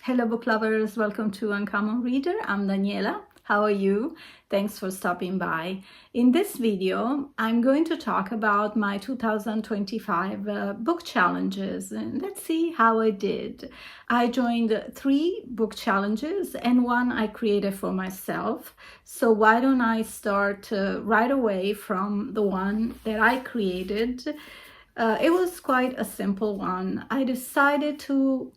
Hello book lovers, welcome to Uncommon Reader. I'm Daniela. How are you? Thanks for stopping by. In this video, I'm going to talk about my 2025 book challenges, and let's see how I did. I joined 3 book challenges and one I created for myself. So why don't I start right away from the one that I created. It was quite a simple one. I decided to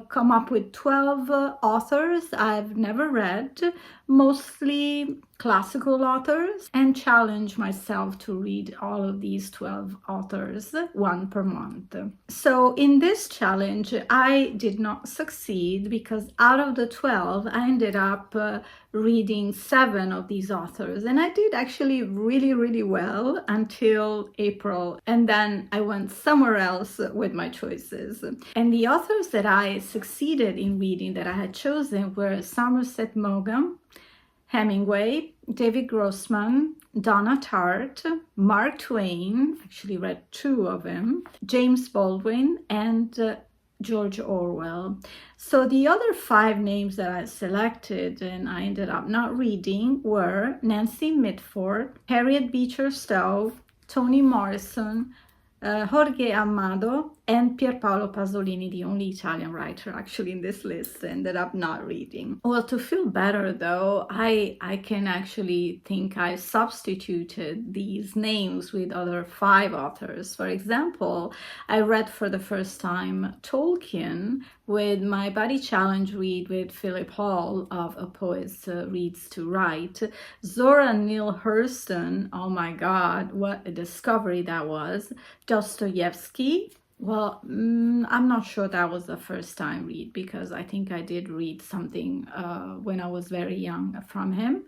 come up with 12 authors I've never read, mostly classical authors, and challenge myself to read all of these 12 authors, one per month. So in this challenge, I did not succeed because out of the 12, I ended up reading 7 of these authors, and I did actually really well until April, and then I went somewhere else with my choices. And the authors that I succeeded in reading that I had chosen were Somerset Maugham, Hemingway, David Grossman, Donna Tartt, Mark Twain, actually read 2 of them, James Baldwin, and George Orwell. So the other 5 names that I selected and I ended up not reading were Nancy Mitford, Harriet Beecher Stowe, Toni Morrison, Jorge Amado, and Pierpaolo Pasolini, the only Italian writer actually in this list, ended up not reading. Well, to feel better though, I can actually think I substituted these names with other 5 authors. For example, I read for the first time Tolkien with my Buddy Challenge read with Philip Hall of A Poet Reads to Write. Zora Neale Hurston, oh my God, what a discovery that was. Dostoevsky. Well, I'm not sure that was the first time read because I think I did read something when I was very young from him.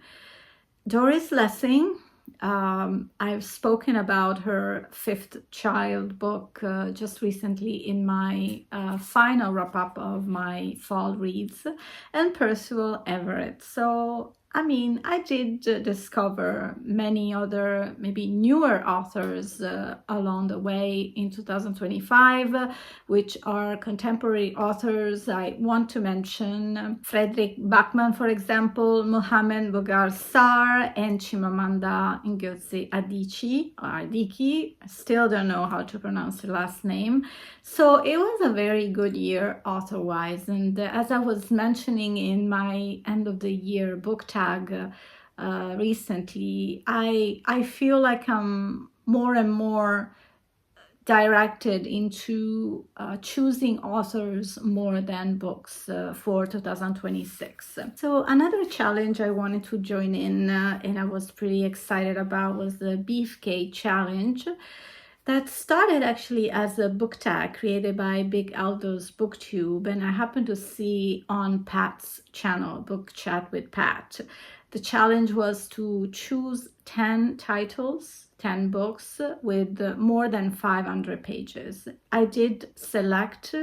Doris Lessing. I've spoken about her 5th child book just recently in my final wrap-up of my fall reads, and Percival Everett. So I mean, I did discover many other, maybe newer authors along the way in 2025, which are contemporary authors. I want to mention Frederick Backman, for example, Mohammed Bogar Sarr, and Chimamanda Ngozi Adichie. I still don't know how to pronounce her last name. So it was a very good year author-wise, and as I was mentioning in my end of the year book tag recently, I feel like I'm more and more directed into choosing authors more than books for 2026. So another challenge I wanted to join in and I was pretty excited about was the Beefcake Challenge. That started actually as a book tag created by Big Aldo's BookTube, and I happened to see on Pat's channel, Book Chat with Pat. The challenge was to choose 10 titles, 10 books with more than 500 pages. I did select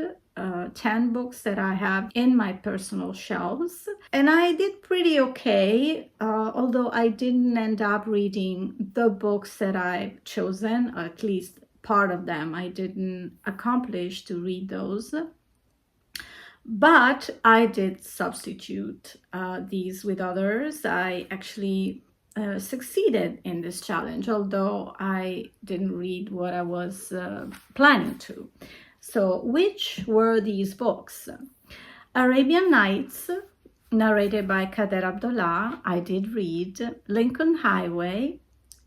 10 books that I have in my personal shelves, and I did pretty okay, although I didn't end up reading the books that I've chosen, or at least part of them. I didn't accomplish to read those. But I did substitute these with others. I actually succeeded in this challenge, although I didn't read what I was planning to. So which were these books? Arabian Nights, narrated by Kader Abdullah, I did read. Lincoln Highway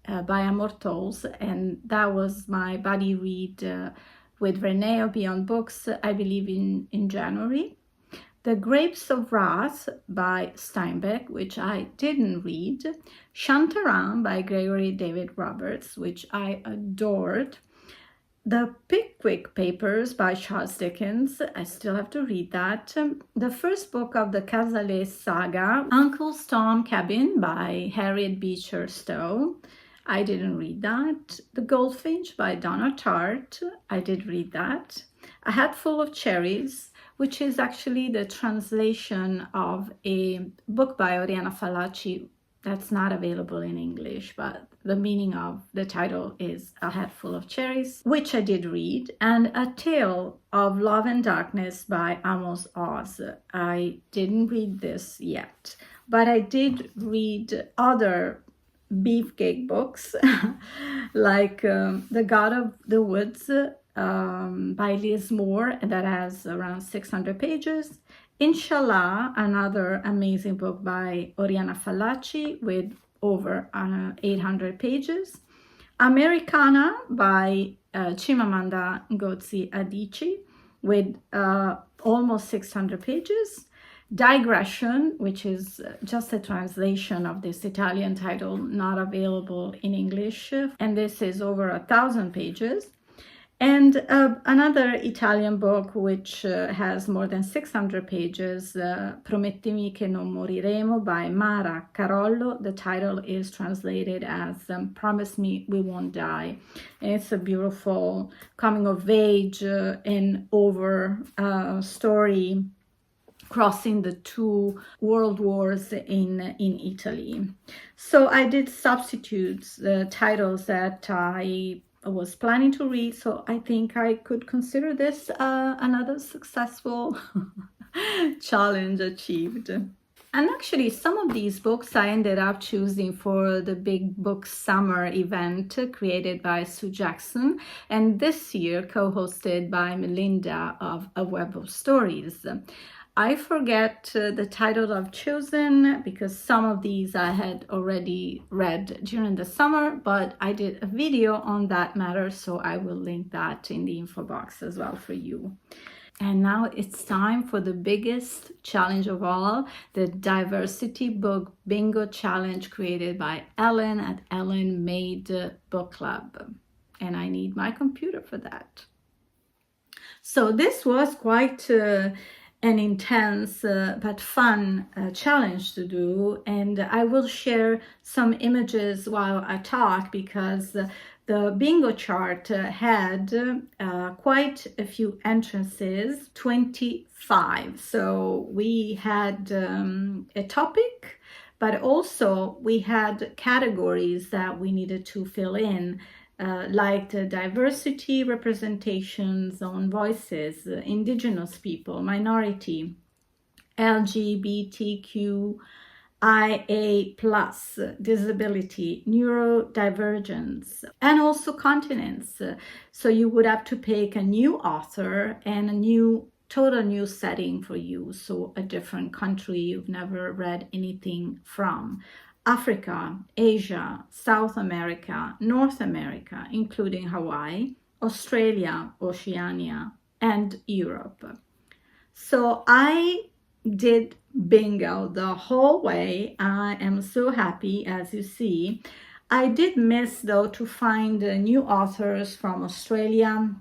by Amor Towles, and that was my buddy read with Renee of Beyond Books, I believe in January. The Grapes of Wrath by Steinbeck, which I didn't read. Shantaram by Gregory David Roberts, which I adored. The Pickwick Papers by Charles Dickens, I still have to read that. The first book of the Cazalet saga, Uncle Tom's Cabin by Harriet Beecher Stowe, I didn't read that. The Goldfinch by Donna Tartt, I did read that. A Hatful of Cherries, which is actually the translation of a book by Oriana Fallaci that's not available in English, but the meaning of the title is A Head Full of Cherries, which I did read, and A Tale of Love and Darkness by Amos Oz. I didn't read this yet, but I did read other Beefcake books like The God of the Woods by Liz Moore, that has around 600 pages. Inshallah, another amazing book by Oriana Fallaci with over 800 pages. Americana by Chimamanda Ngozi Adichie with almost 600 pages. Digression, which is just a translation of this Italian title, not available in English, and this is over 1,000 pages. And another Italian book which has more than 600 pages, Promettimi che non moriremo by Mara Carollo. The title is translated as Promise Me We Won't Die. And it's a beautiful coming of age and over story crossing the two world wars in Italy. So I did substitute the titles that I was planning to read, so I think I could consider this another successful challenge achieved. And actually, some of these books I ended up choosing for the Big Book Summer event created by Sue Jackson, and this year co-hosted by Melinda of A Web of Stories. I forget the title I've chosen because some of these I had already read during the summer, but I did a video on that matter, so I will link that in the info box as well for you. And now it's time for the biggest challenge of all, the Diversity Book Bingo Challenge created by Ellen at Ellen Made Book Club. And I need my computer for that. So this was quite an intense but fun challenge to do, and I will share some images while I talk because the bingo chart had quite a few entrances, 25. So we had a topic, but also we had categories that we needed to fill in, like the diversity representations on voices, indigenous people, minority, LGBTQIA+, disability, neurodivergence, and also continents. So you would have to pick a new author and a total new setting for you, so a different country you've never read anything from. Africa, Asia, South America, North America, including Hawaii, Australia, Oceania, and Europe. So I did bingo the whole way. I am so happy, as you see. I did miss, though, to find new authors from Australia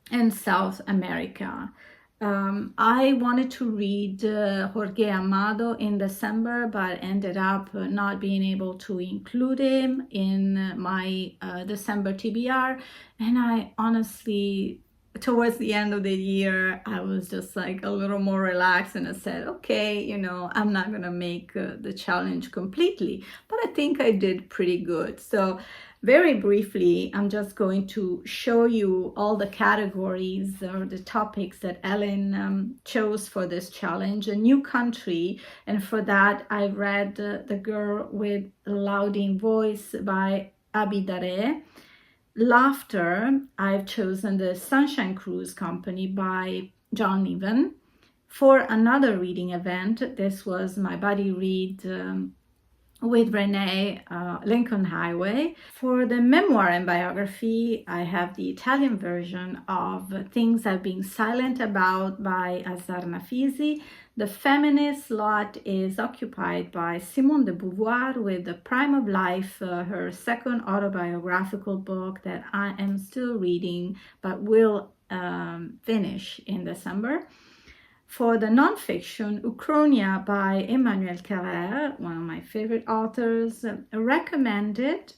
and South America. I wanted to read Jorge Amado in December, but ended up not being able to include him in my December TBR. And I honestly, towards the end of the year, I was just like a little more relaxed, and I said, okay, I'm not gonna make the challenge completely, but I think I did pretty good. So very briefly, I'm just going to show you all the categories or the topics that Ellen chose for this challenge. A new country, and for that I read The Girl with a Louding Voice by Abidare. Laughter, I've chosen The Sunshine Cruise Company by John Niven. For another reading event, this was my buddy read with Renee, Lincoln Highway. For the memoir and biography, I have the Italian version of Things I've Been Silent About by Azar Nafisi. The feminist lot is occupied by Simone de Beauvoir with The Prime of Life, her second autobiographical book that I am still reading but will finish in December. For the nonfiction, Uchronia by Emmanuel Carrère, one of my favorite authors, recommended.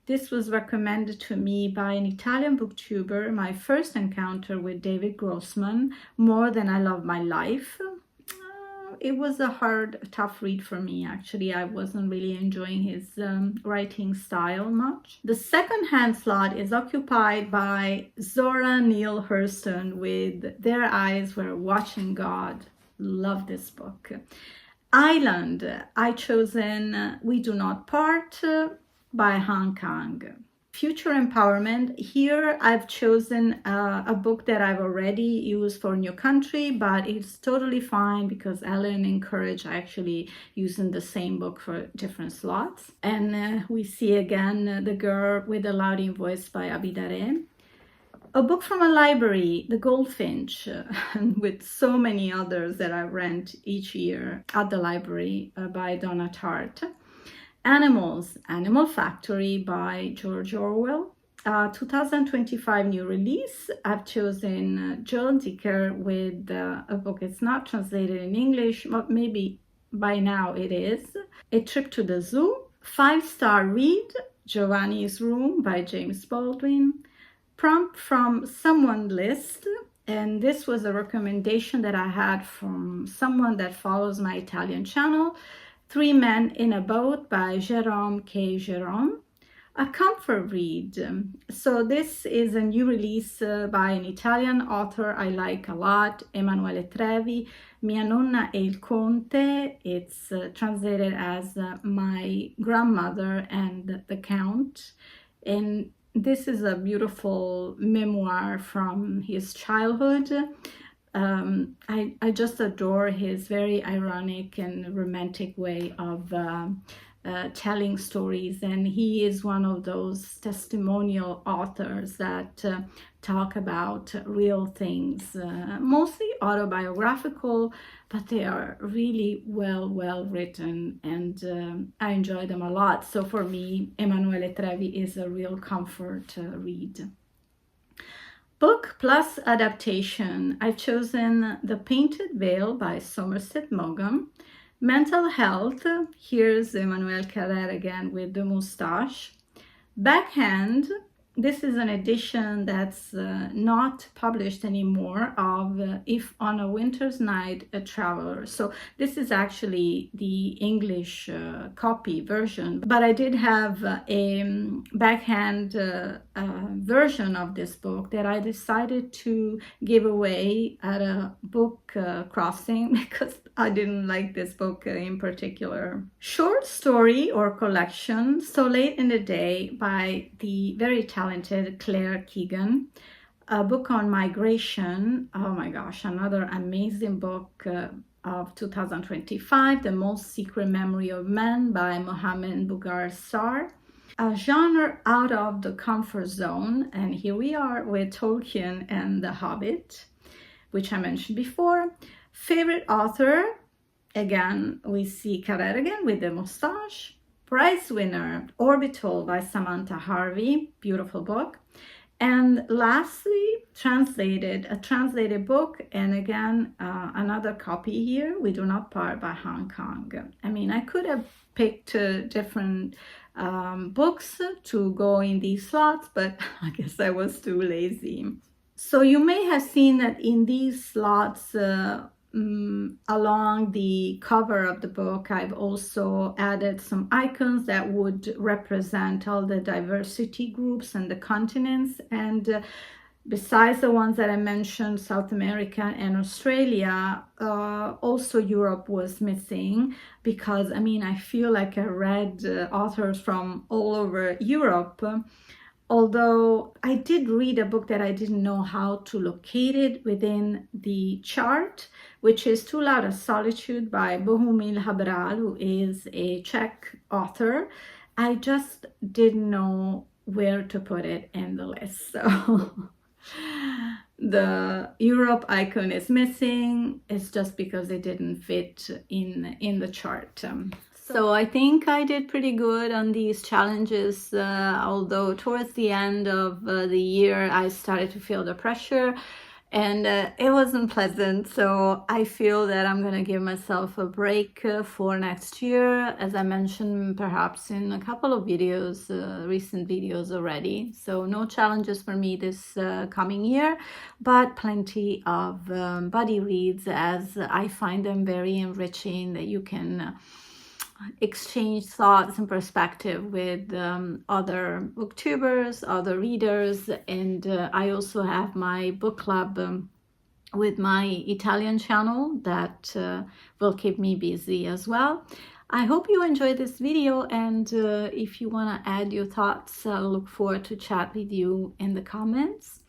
This was recommended to me by an Italian booktuber, my first encounter with David Grossman, More Than I Love My Life. it was a tough read for me. Actually, I wasn't really enjoying his writing style much. The second-hand slot is occupied by Zora Neale Hurston with Their Eyes Were Watching God. Love this book. Island, I chosen We Do Not Part by Han Kang. Future empowerment, here I've chosen a book that I've already used for New Country, but it's totally fine because Ellen encouraged actually using the same book for different slots. And we see again The Girl with the Louding Voice by Abidare. A book from a library, The Goldfinch, with so many others that I rent each year at the library by Donna Tartt. Animals, Animal Factory by George Orwell. 2025 new release. I've chosen Joe Dicker with a book. It's not translated in English, but maybe by now it is. A Trip to the Zoo. 5-star read, Giovanni's Room by James Baldwin. Prompt from Someone List. And this was a recommendation that I had from someone that follows my Italian channel. 3 Men in a Boat by Jérôme K. Jérôme. A comfort read. So this is a new release by an Italian author I like a lot, Emanuele Trevi, Mia Nonna e il Conte. It's translated as My Grandmother and the Count. And this is a beautiful memoir from his childhood. I just adore his very ironic and romantic way of telling stories, and he is one of those testimonial authors that talk about real things, mostly autobiographical, but they are really well written, and I enjoy them a lot. So for me, Emanuele Trevi is a real comfort read. Book plus adaptation. I've chosen The Painted Veil by Somerset Maugham. Mental health. Here's Emmanuel Carrère again with the moustache. Backhand. This is an edition that's not published anymore of If on a Winter's Night a Traveler. So this is actually the English copy version, but I did have a backhand version of this book that I decided to give away at a book crossing because I didn't like this book in particular. Short story or collection, So Late in the Day by the very talented Claire Keegan. A book on migration. Oh my gosh, another amazing book of 2025, The Most Secret Memory of Man by Mohammed Bougar Sarr. A genre out of the comfort zone, and here we are with Tolkien and The Hobbit, which I mentioned before. Favorite author, again, we see Carrère again with the moustache. Prize winner, Orbital by Samantha Harvey, beautiful book. And lastly, a translated book, and again, another copy here, We Do Not Part by Han Kang. I mean, I could have picked different books to go in these slots, but I guess I was too lazy. So you may have seen that in these slots, along the cover of the book, I've also added some icons that would represent all the diversity groups and the continents. And besides the ones that I mentioned, South America and Australia, also Europe was missing because, I mean, I feel like I read authors from all over Europe. Although I did read a book that I didn't know how to locate it within the chart, which is Too Loud a Solitude by Bohumil Habral, who is a Czech author. I just didn't know where to put it in the list. So the Europe icon is missing. It's just because it didn't fit in the chart. So I think I did pretty good on these challenges, although towards the end of the year I started to feel the pressure and it wasn't pleasant. So I feel that I'm gonna give myself a break for next year, as I mentioned perhaps in a couple of videos, recent videos already. So no challenges for me this coming year, but plenty of buddy reads, as I find them very enriching, that you can exchange thoughts and perspective with other booktubers, other readers. And I also have my book club with my Italian channel that will keep me busy as well. I hope you enjoyed this video, and if you want to add your thoughts, I look forward to chat with you in the comments.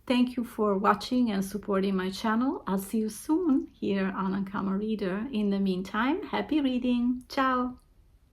Thank you for watching and supporting my channel. I'll see you soon here on Uncommon Reader. In the meantime, happy reading. Ciao!